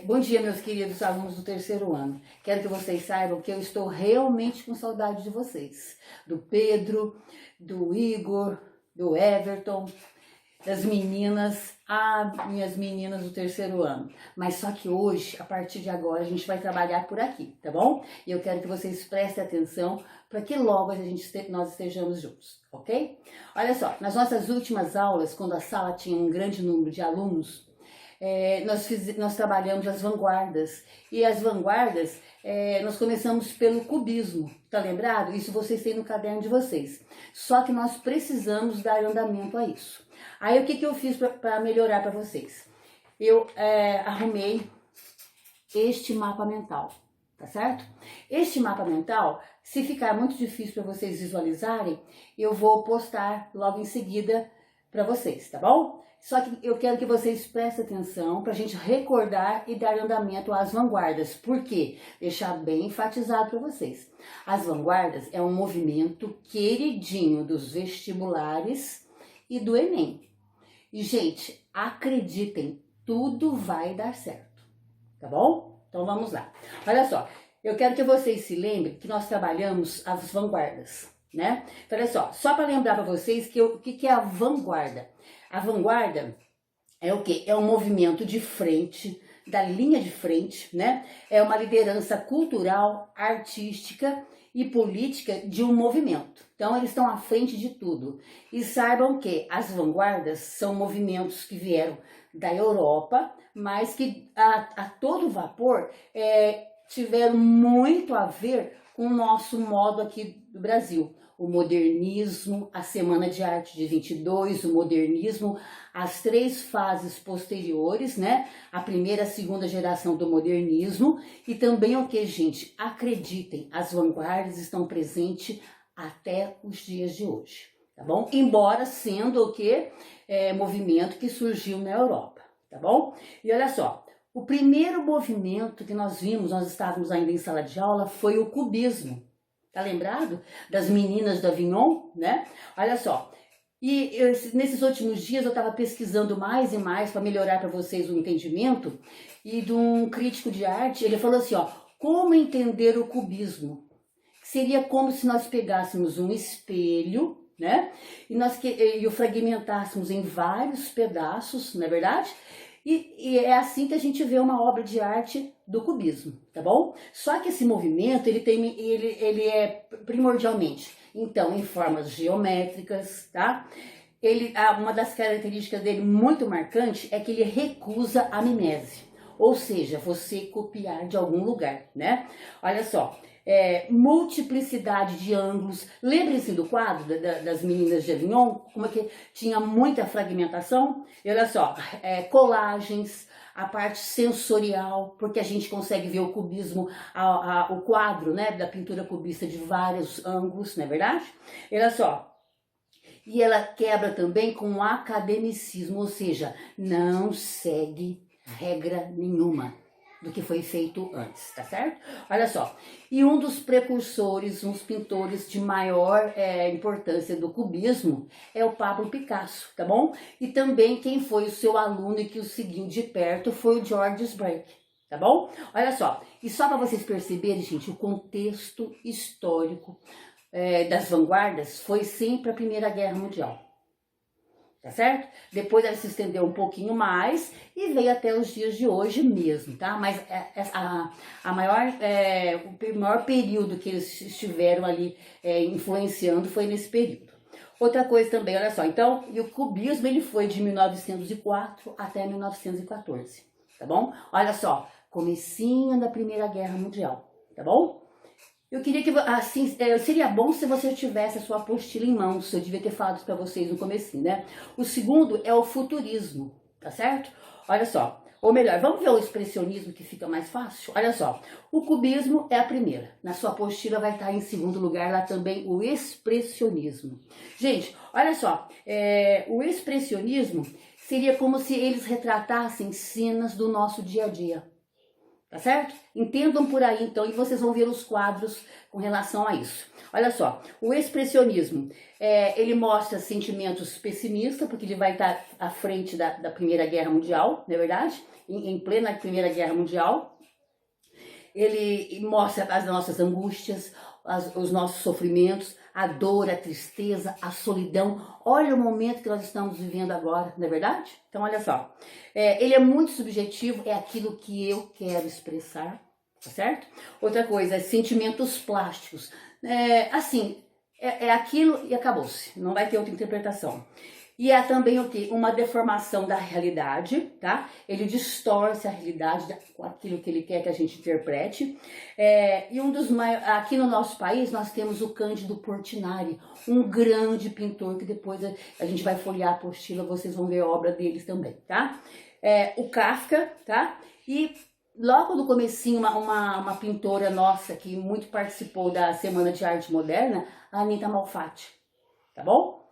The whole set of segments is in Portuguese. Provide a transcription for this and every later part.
Bom dia, meus queridos alunos do terceiro ano. Quero que vocês saibam que eu estou realmente com saudade de vocês. Do Pedro, do Igor, do Everton, das meninas, minhas meninas do terceiro ano. Mas só que hoje, a partir de agora, a gente vai trabalhar por aqui, tá bom? E eu quero que vocês prestem atenção para que logo nós estejamos juntos, ok? Olha só, nas nossas últimas aulas, quando a sala tinha um grande número de alunos, nós trabalhamos as vanguardas, e as vanguardas, nós começamos pelo cubismo, tá lembrado? Isso vocês têm no caderno de vocês, só que nós precisamos dar andamento a isso. Aí o que eu fiz para melhorar para vocês? Eu arrumei este mapa mental, tá certo? Este mapa mental, se ficar muito difícil para vocês visualizarem, eu vou postar logo em seguida para vocês, tá bom? Só que eu quero que vocês prestem atenção para a gente recordar e dar andamento às vanguardas. Por quê? Deixar bem enfatizado para vocês. As vanguardas é um movimento queridinho dos vestibulares e do Enem. E, gente, acreditem, tudo vai dar certo, tá bom? Então vamos lá. Olha só, eu quero que vocês se lembrem que nós trabalhamos as vanguardas, né? Então, olha só para lembrar para vocês o que é a vanguarda. A vanguarda é o quê? É um movimento de frente, da linha de frente, né? É uma liderança cultural, artística e política de um movimento. Então, eles estão à frente de tudo. E saibam que as vanguardas são movimentos que vieram da Europa, mas que a todo vapor tiveram muito a ver com o nosso modo aqui do Brasil. O modernismo, a Semana de Arte de 22, o modernismo, as três fases posteriores, né? A primeira e a segunda geração do modernismo. E também o que, gente? Acreditem, as vanguardas estão presentes até os dias de hoje, tá bom? Embora sendo o que? Movimento que surgiu na Europa, tá bom? E olha só, o primeiro movimento que nós vimos, nós estávamos ainda em sala de aula, foi o cubismo. Tá lembrado? Das meninas da Avignon, né? Olha só. E nesses últimos dias eu estava pesquisando mais e mais para melhorar para vocês o entendimento. E de um crítico de arte, ele falou assim, ó, como entender o cubismo? Seria como se nós pegássemos um espelho, né? E o fragmentássemos em vários pedaços, não é verdade? E é assim que a gente vê uma obra de arte do cubismo, tá bom? Só que esse movimento, ele é primordialmente, então, em formas geométricas, tá? Uma das características dele muito marcante é que ele recusa a mimese, ou seja, você copiar de algum lugar, né? Olha só, multiplicidade de ângulos. Lembrem-se do quadro das meninas de Avignon, como é que tinha muita fragmentação? E olha só, colagens, a parte sensorial, porque a gente consegue ver o cubismo, o quadro, né, da pintura cubista de vários ângulos, não é verdade? E olha só, e ela quebra também com o academicismo, ou seja, não segue regra nenhuma do que foi feito antes, tá certo? Olha só, e um dos precursores, uns pintores de maior importância do cubismo é o Pablo Picasso, tá bom? E também quem foi o seu aluno e que o seguiu de perto foi o Georges Braque, tá bom? Olha só, e só para vocês perceberem, gente, o contexto histórico das vanguardas foi sempre a Primeira Guerra Mundial. Tá certo? Depois ela se estendeu um pouquinho mais e veio até os dias de hoje mesmo, tá? Mas o maior período que eles estiveram ali influenciando foi nesse período. Outra coisa também, olha só, então, e o cubismo ele foi de 1904 até 1914, tá bom? Olha só, comecinho da Primeira Guerra Mundial, tá bom? Eu queria que, assim, seria bom se você tivesse a sua apostila em mãos, eu devia ter falado isso para vocês no comecinho, né? O segundo é o futurismo, tá certo? Olha só, ou melhor, vamos ver o expressionismo que fica mais fácil? Olha só, o cubismo é a primeira, na sua apostila vai estar em segundo lugar lá também o expressionismo. Gente, olha só, o expressionismo seria como se eles retratassem cenas do nosso dia a dia. Tá certo? Entendam por aí, então, e vocês vão ver os quadros com relação a isso. Olha só, o expressionismo, ele mostra sentimentos pessimistas, porque ele vai estar à frente da Primeira Guerra Mundial, não é verdade? Em plena Primeira Guerra Mundial. Ele mostra as nossas angústias, os nossos sofrimentos, a dor, a tristeza, a solidão. Olha o momento que nós estamos vivendo agora, não é verdade? Então, olha só. Ele é muito subjetivo, é aquilo que eu quero expressar, tá certo? Outra coisa, sentimentos plásticos. É aquilo e acabou-se. Não vai ter outra interpretação. E é também o quê? Uma deformação da realidade, tá? Ele distorce a realidade com aquilo que ele quer que a gente interprete. E um dos maiores, aqui no nosso país, nós temos o Cândido Portinari, um grande pintor, que depois a gente vai folhear a apostila, vocês vão ver a obra deles também, tá? O Kafka, tá? E logo no comecinho, uma pintora nossa que muito participou da Semana de Arte Moderna, a Anita Malfatti, tá bom?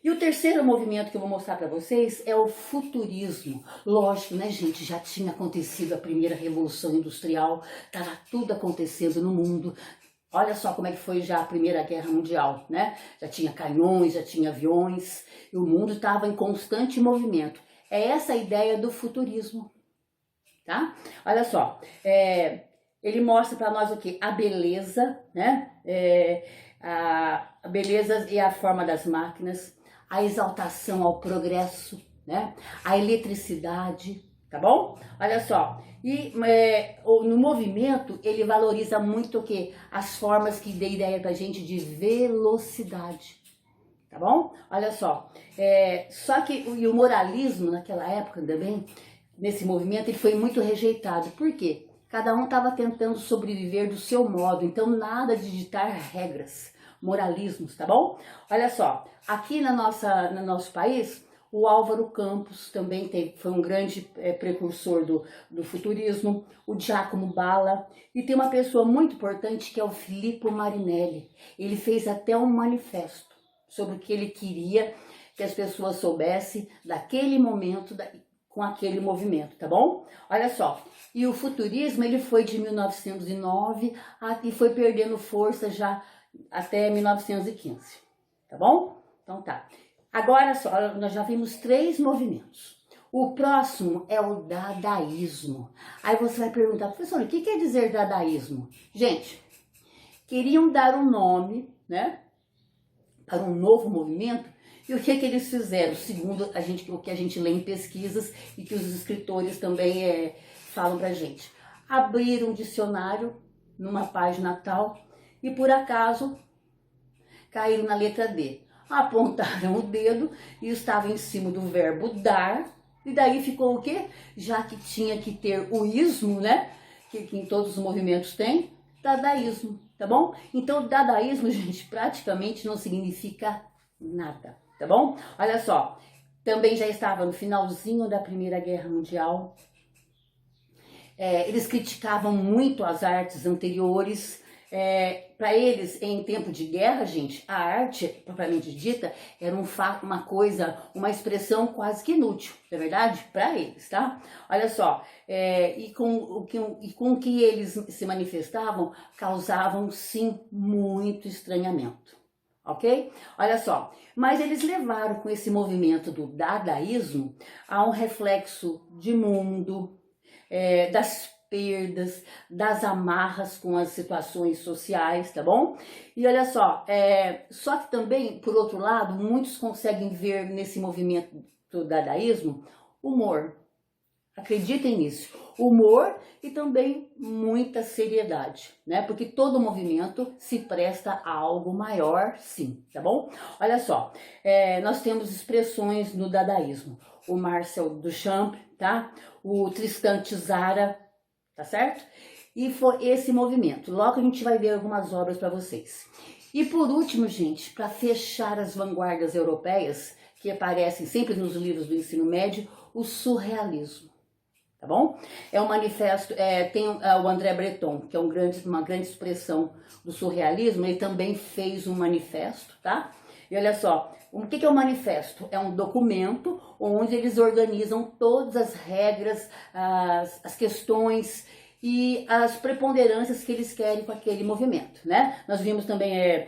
E o terceiro movimento que eu vou mostrar para vocês é o futurismo. Lógico, né, gente? Já tinha acontecido a primeira Revolução Industrial, estava tudo acontecendo no mundo. Olha só como é que foi já a Primeira Guerra Mundial, né? Já tinha canhões, já tinha aviões, e o mundo estava em constante movimento. É essa a ideia do futurismo, tá? Olha só, ele mostra para nós o quê? A beleza, né? A beleza e a forma das máquinas, a exaltação ao progresso, né? A eletricidade, tá bom? Olha só, e no movimento ele valoriza muito o quê? As formas que dê ideia pra gente de velocidade, tá bom? Olha só, só que o moralismo naquela época também, nesse movimento, ele foi muito rejeitado. Por quê? Cada um estava tentando sobreviver do seu modo, então nada de ditar regras, moralismos, tá bom? Olha só, aqui no nosso país, o Álvaro Campos também foi um grande precursor do futurismo, o Giacomo Balla, e tem uma pessoa muito importante que é o Filippo Marinelli. Ele fez até um manifesto sobre o que ele queria que as pessoas soubessem daquele momento, com aquele movimento, tá bom? Olha só, e o futurismo ele foi de 1909 e foi perdendo força já até 1915, tá bom? Então tá. Agora só, nós já vimos 3 movimentos. O próximo é o dadaísmo. Aí você vai perguntar, professor, o que quer dizer dadaísmo? Gente, queriam dar um nome, né, para um novo movimento. E o que eles fizeram? Segundo o que a gente lê em pesquisas e que os escritores também falam pra gente. Abriram um dicionário numa página tal e por acaso caíram na letra D. Apontaram o dedo e estava em cima do verbo dar. E daí ficou o quê? Já que tinha que ter o ismo, né? Que em todos os movimentos tem, dadaísmo, tá bom? Então, dadaísmo, gente, praticamente não significa nada. Tá bom? Olha só, também já estava no finalzinho da Primeira Guerra Mundial. Eles criticavam muito as artes anteriores. Para eles, em tempo de guerra, gente, a arte, propriamente dita, era uma coisa, uma expressão quase que inútil, não é verdade? Para eles, tá? Olha só, e com o que eles se manifestavam, causavam, sim, muito estranhamento. Ok? Olha só, mas eles levaram com esse movimento do dadaísmo a um reflexo de mundo, das perdas, das amarras com as situações sociais, tá bom? E olha só, só que também, por outro lado, muitos conseguem ver nesse movimento do dadaísmo humor. Acreditem nisso. Humor e também muita seriedade, né? Porque todo movimento se presta a algo maior, sim, tá bom? Olha só, nós temos expressões no dadaísmo. O Marcel Duchamp, tá? O Tristan Tzara, tá certo? E foi esse movimento. Logo a gente vai ver algumas obras para vocês. E por último, gente, para fechar as vanguardas europeias, que aparecem sempre nos livros do ensino médio, o surrealismo. Tá bom? É um manifesto, tem o André Breton, que é uma grande expressão do surrealismo, ele também fez um manifesto, tá? E olha só, o que é um manifesto? É um documento onde eles organizam todas as regras, as questões e as preponderâncias que eles querem com aquele movimento, né? Nós vimos também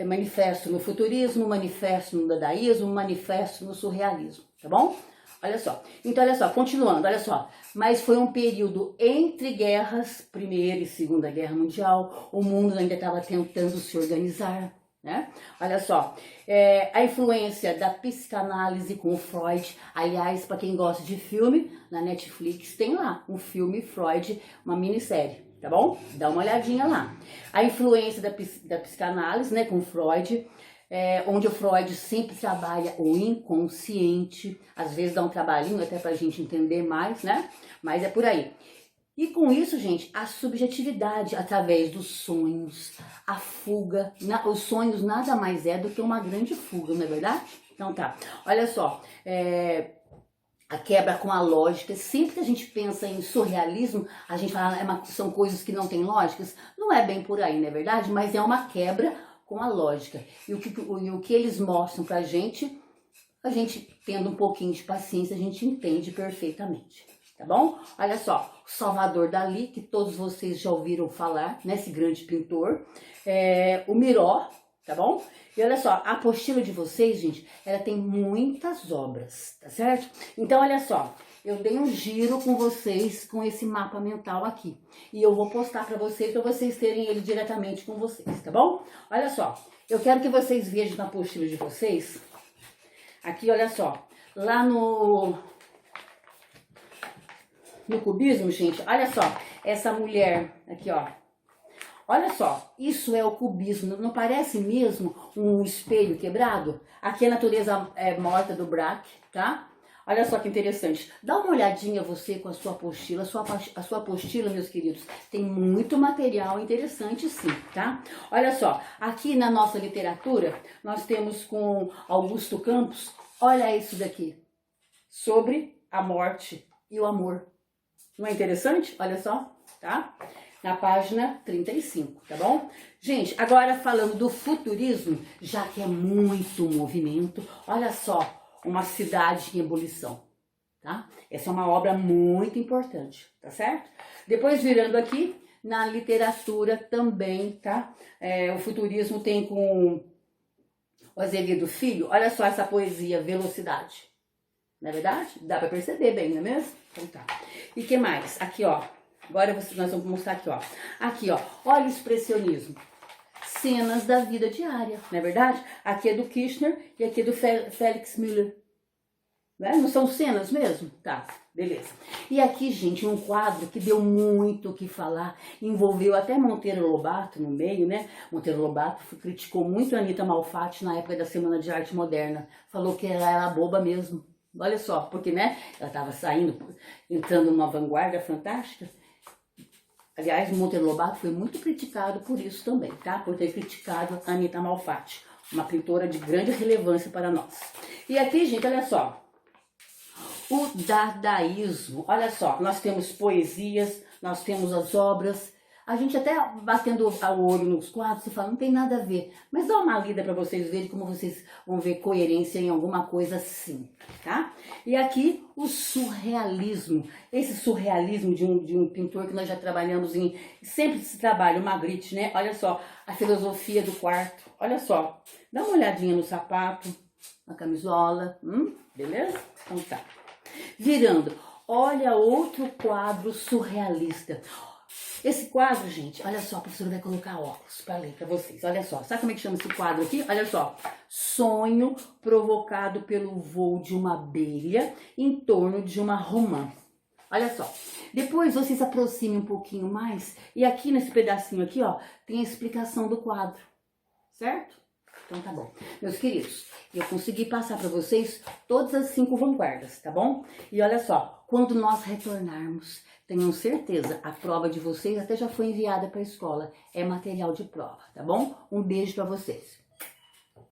manifesto no futurismo, manifesto no dadaísmo, manifesto no surrealismo, tá bom? Olha só, então olha só, continuando, olha só, mas foi um período entre guerras, Primeira e Segunda Guerra Mundial, o mundo ainda estava tentando se organizar, né? Olha só, a influência da psicanálise com o Freud, aliás, para quem gosta de filme, na Netflix tem lá um filme Freud, uma minissérie, tá bom? Dá uma olhadinha lá. A influência da psicanálise, né, com Freud, onde o Freud sempre trabalha o inconsciente, às vezes dá um trabalhinho até pra gente entender mais, né? Mas é por aí. E com isso, gente, a subjetividade através dos sonhos, a fuga. Os sonhos nada mais é do que uma grande fuga, não é verdade? Então tá, olha só, a quebra com a lógica. Sempre que a gente pensa em surrealismo, a gente fala são coisas que não têm lógicas. Não é bem por aí, não é verdade? Mas é uma quebra com a lógica. E o que eles mostram pra gente, a gente tendo um pouquinho de paciência, a gente entende perfeitamente. Tá bom? Olha só, o Salvador Dalí, que todos vocês já ouviram falar, né? Esse grande pintor. O Miró, tá bom? E olha só, a apostila de vocês, gente, ela tem muitas obras, tá certo? Então, olha só, eu dei um giro com vocês, com esse mapa mental aqui. E eu vou postar para vocês terem ele diretamente com vocês, tá bom? Olha só, eu quero que vocês vejam na apostila de vocês. Aqui, olha só, lá no cubismo, gente, olha só, essa mulher aqui, ó. Olha só, isso é o cubismo, não parece mesmo um espelho quebrado? Aqui é a natureza morta do Braque, tá? Olha só que interessante. Dá uma olhadinha você com a sua apostila. A sua apostila, meus queridos, tem muito material interessante sim, tá? Olha só, aqui na nossa literatura, nós temos com Augusto Campos, olha isso daqui, sobre a morte e o amor. Não é interessante? Olha só, tá? Na página 35, tá bom? Gente, agora falando do futurismo, já que é muito movimento, olha só, uma cidade em ebulição, tá? Essa é uma obra muito importante, tá certo? Depois, virando aqui, na literatura também, tá? O futurismo tem com o Azevedo Filho, olha só essa poesia, Velocidade. Não é verdade? Dá pra perceber bem, não é mesmo? Então tá. E que mais? Aqui, ó. Agora nós vamos mostrar aqui, ó. Aqui, ó. Olha o expressionismo. Cenas da vida diária, não é verdade? Aqui é do Kirchner e aqui é do Felix Müller. Né? Não são cenas mesmo? Tá, beleza. E aqui, gente, um quadro que deu muito o que falar, envolveu até Monteiro Lobato no meio, né? Monteiro Lobato criticou muito a Anita Malfatti na época da Semana de Arte Moderna. Falou que ela era boba mesmo. Olha só, porque, né? Ela estava entrando numa vanguarda fantástica. Aliás, Monteiro Lobato foi muito criticado por isso também, tá? Por ter criticado a Anita Malfatti, uma pintora de grande relevância para nós. E aqui, gente, olha só, o dadaísmo. Olha só, nós temos poesias, nós temos as obras. A gente até batendo o olho nos quadros, você fala, não tem nada a ver. Mas dá uma lida para vocês verem como vocês vão ver coerência em alguma coisa sim, tá? E aqui o surrealismo. Esse surrealismo de um pintor que nós já trabalhamos sempre se trabalha, o Magritte, né? Olha só, a filosofia do quarto. Olha só, dá uma olhadinha no sapato, na camisola, beleza? Então tá. Virando, olha outro quadro surrealista. Esse quadro, gente, olha só, a professora vai colocar óculos para ler para vocês. Olha só, sabe como é que chama esse quadro aqui? Olha só, sonho provocado pelo voo de uma abelha em torno de uma romã. Olha só, depois vocês aproximem um pouquinho mais e aqui nesse pedacinho aqui, ó, tem a explicação do quadro, certo? Então tá bom. Meus queridos, eu consegui passar para vocês todas as 5 vanguardas, tá bom? E olha só, quando nós retornarmos, tenham certeza, a prova de vocês até já foi enviada para a escola. É material de prova, tá bom? Um beijo para vocês.